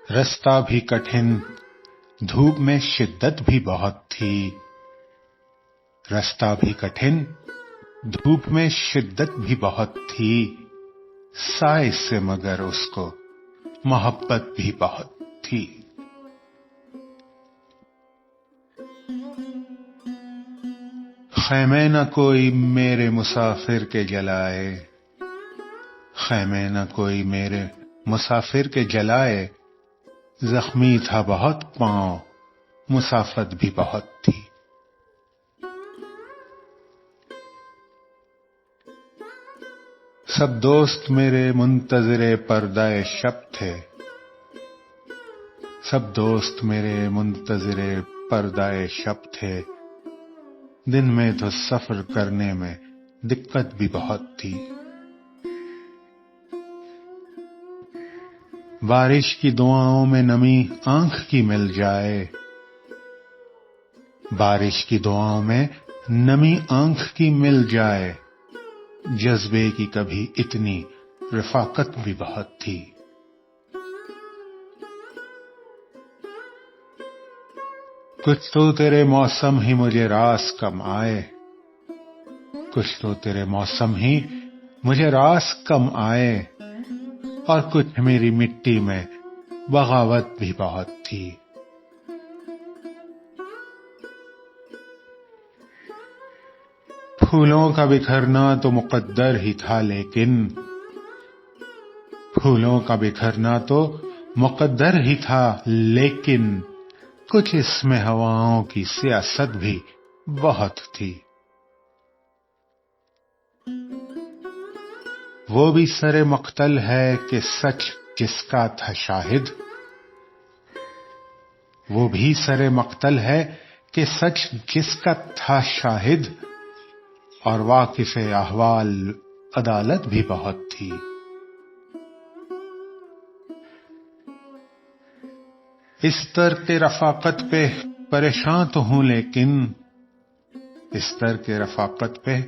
रास्ता भी कठिन, धूप में शिद्दत भी बहुत थी। रास्ता भी कठिन, धूप में शिद्दत भी बहुत थी। साए से मगर उसको मोहब्बत भी बहुत थी। खैमे न कोई मेरे मुसाफिर के जलाए, खैमे न कोई मेरे मुसाफिर के जलाए। जख्मी था बहुत पांव, मुसाफत भी बहुत थी। सब दोस्त मेरे मुंतज़िरे पर्दाए शब थे, सब दोस्त मेरे मुंतज़िरे पर्दाए शब थे। दिन में तो सफर करने में दिक्कत भी बहुत थी। बारिश की दुआओं में नमी आंख की मिल जाए, बारिश की दुआओं में नमी आंख की मिल जाए। जज्बे की कभी इतनी रफाकत भी बहुत थी। कुछ तो तेरे मौसम ही मुझे रास कम आए, कुछ तो तेरे मौसम ही मुझे रास कम आए। और कुछ मेरी मिट्टी में बगावत भी बहुत थी। फूलों का बिखरना तो मुकद्दर ही था, लेकिन फूलों का बिखरना तो मुकद्दर ही था, लेकिन कुछ इसमें हवाओं की सियासत भी बहुत थी। वो भी सरे मख्तल है कि सच जिसका था शाहिद, वो भी सरे मख्तल है कि सच जिसका था शाहिद। और वाकिफ़े अहवाल अदालत भी बहुत थी। इस तर के रफाकत पे परेशान तो हूं, लेकिन इस तर के रफाकत पे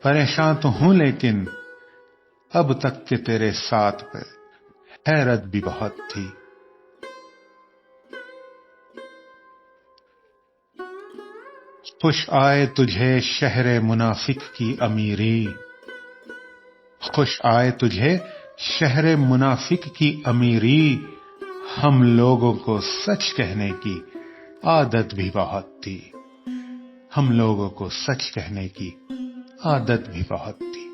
परेशान तो हूं, लेकिन अब तक के तेरे साथ पे हैरत भी बहुत थी। खुश आए तुझे शहरे मुनाफिक की अमीरी, खुश आए तुझे शहरे मुनाफिक की अमीरी। हम लोगों को सच कहने की आदत भी बहुत थी, हम लोगों को सच कहने की आदत भी बहुत थी।